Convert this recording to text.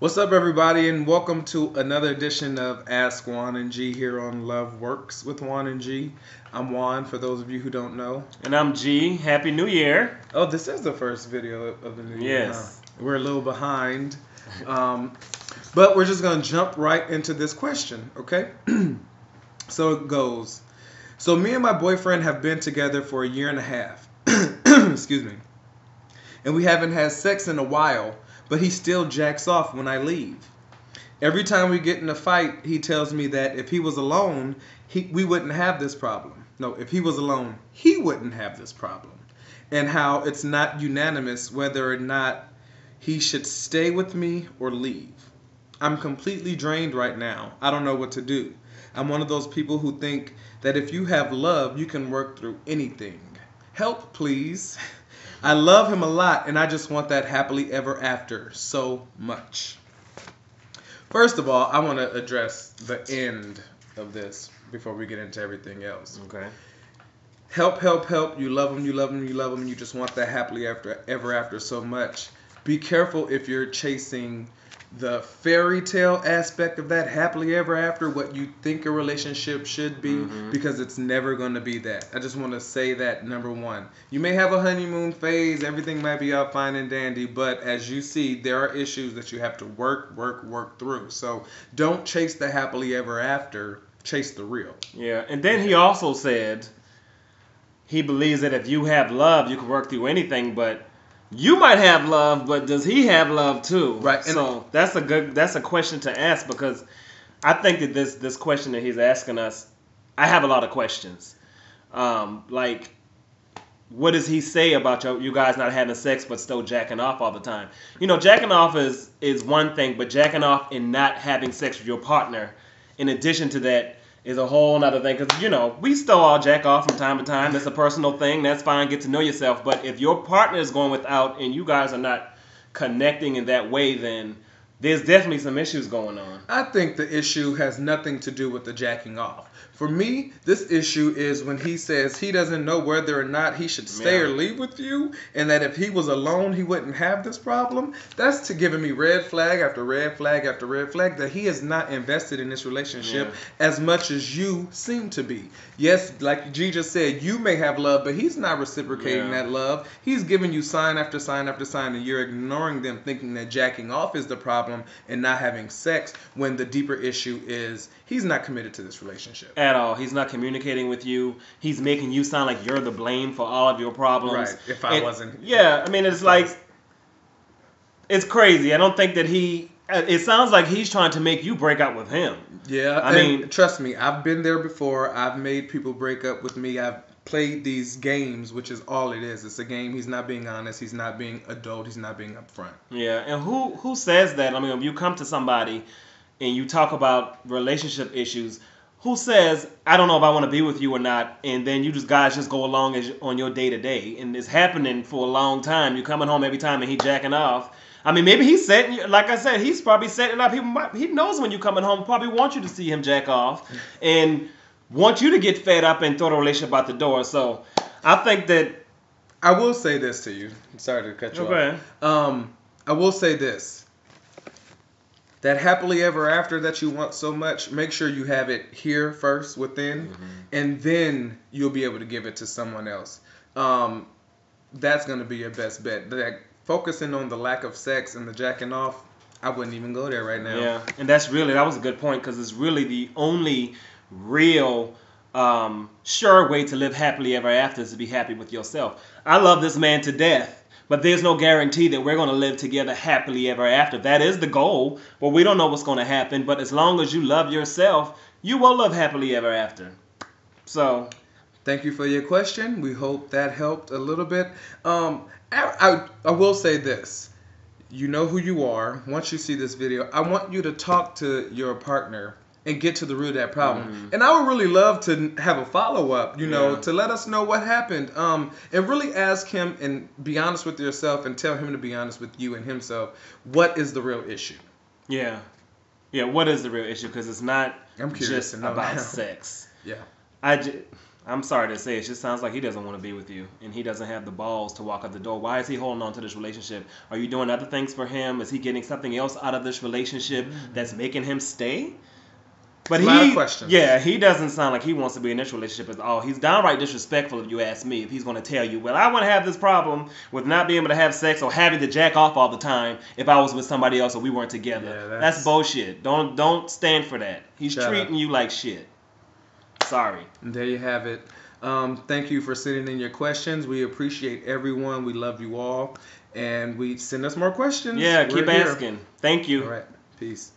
What's up, everybody, and welcome to another edition of Ask Juan and G here on Love Works with Juan and G. I'm Juan, for those of you who don't know. And I'm G. Happy New Year. Oh, this is the first video of the new year. Yes. We're a little behind. But we're just going to jump right into this question, okay? So it goes. So me and my boyfriend have been together for a year and a half. Excuse me. And we haven't had sex in a while, but he still jacks off when I leave. Every time we get in a fight, he tells me that if he was alone, we wouldn't have this problem. No, if he was alone, he wouldn't have this problem. And how it's not unanimous whether or not he should stay with me or leave. I'm completely drained right now. I don't know what to do. I'm one of those people who think that if you have love, you can work through anything. Help, please. I love him a lot, and I just want that happily ever after so much. First of all, I want to address the end of this before we get into everything else. Okay. Help, help, help. You love him, you love him, you love him, and you just want that happily ever after so much. Be careful if you're chasing the fairy tale aspect of that happily ever after, what you think a relationship should be, because it's never going to be that. I just want to say that, number one. You may have a honeymoon phase, everything might be out fine and dandy, but as you see, there are issues that you have to work through. So don't chase the happily ever after, chase the real. Yeah, and then he also said he believes that if you have love, you can work through anything, but you might have love, but does he have love too? Right. So that's a question to ask, because I think that this question that he's asking us, I have a lot of questions. Like, what does he say about you guys not having sex but still jacking off all the time? You know, jacking off is one thing, but jacking off and not having sex with your partner, in addition to that, is a whole other thing. Because, you know, we still all jack off from time to time. That's a personal thing. That's fine. Get to know yourself. But if your partner is going without and you guys are not connecting in that way, then there's definitely some issues going on. I think the issue has nothing to do with the jacking off. For me, this issue is when he says he doesn't know whether or not he should stay or leave with you, and that if he was alone, he wouldn't have this problem. That's to giving me red flag after red flag after red flag that he is not invested in this relationship as much as you seem to be. Yes, like G just said, you may have love, but he's not reciprocating that love. He's giving you sign after sign after sign, and you're ignoring them, thinking that jacking off is the problem and not having sex, when the deeper issue is he's not committed to this relationship. At all. He's not communicating with you. He's making you sound like you're the blame for all of your problems. Right. If I wasn't. Yeah. I mean, it's like, it's crazy. I don't think that it sounds like he's trying to make you break up with him. Yeah. I mean, trust me, I've been there before. I've made people break up with me. I've played these games, which is all it is. It's a game. He's not being honest. He's not being adult. He's not being upfront. Yeah. And who says that? I mean, if you come to somebody and you talk about relationship issues, who says, I don't know if I want to be with you or not, and then you guys just go along on your day-to-day, and it's happening for a long time. You're coming home every time and he jacking off. I mean, maybe he's setting, like I said, he's probably setting up. He knows when you're coming home, probably wants you to see him jack off and want you to get fed up and throw the relationship out the door. So I think that... I will say this to you. I'm sorry to cut you off. I will say this. That happily ever after that you want so much, make sure you have it here first within, and then you'll be able to give it to someone else. That's going to be your best bet. Like, focusing on the lack of sex and the jacking off, I wouldn't even go there right now. Yeah, and that was a good point, because it's really the only real sure way to live happily ever after is to be happy with yourself. I love this man to death. But there's no guarantee that we're going to live together happily ever after. That is the goal, but we don't know what's going to happen. But as long as you love yourself, you will live happily ever after. So, thank you for your question. We hope that helped a little bit. I will say this. You know who you are. Once you see this video, I want you to talk to your partner and get to the root of that problem. And I would really love to have a follow-up, to let us know what happened. And really ask him and be honest with yourself and tell him to be honest with you and himself. What is the real issue? Yeah. Yeah, what is the real issue? Because it's not I'm curious just to know about now. sex. Yeah. I'm sorry to say, it just sounds like he doesn't want to be with you, and he doesn't have the balls to walk out the door. Why is he holding on to this relationship? Are you doing other things for him? Is he getting something else out of this relationship that's making him stay? But a lot of questions. Yeah, he doesn't sound like he wants to be in this relationship at all. He's downright disrespectful, if you ask me, if he's going to tell you, well, I want to have this problem with not being able to have sex or having to jack off all the time if I was with somebody else or we weren't together. Yeah, that's bullshit. Don't stand for that. He's treating you like shit. Sorry. And there you have it. Thank you for sending in your questions. We appreciate everyone. We love you all. And send us more questions. Yeah, keep asking. Thank you. All right. Peace.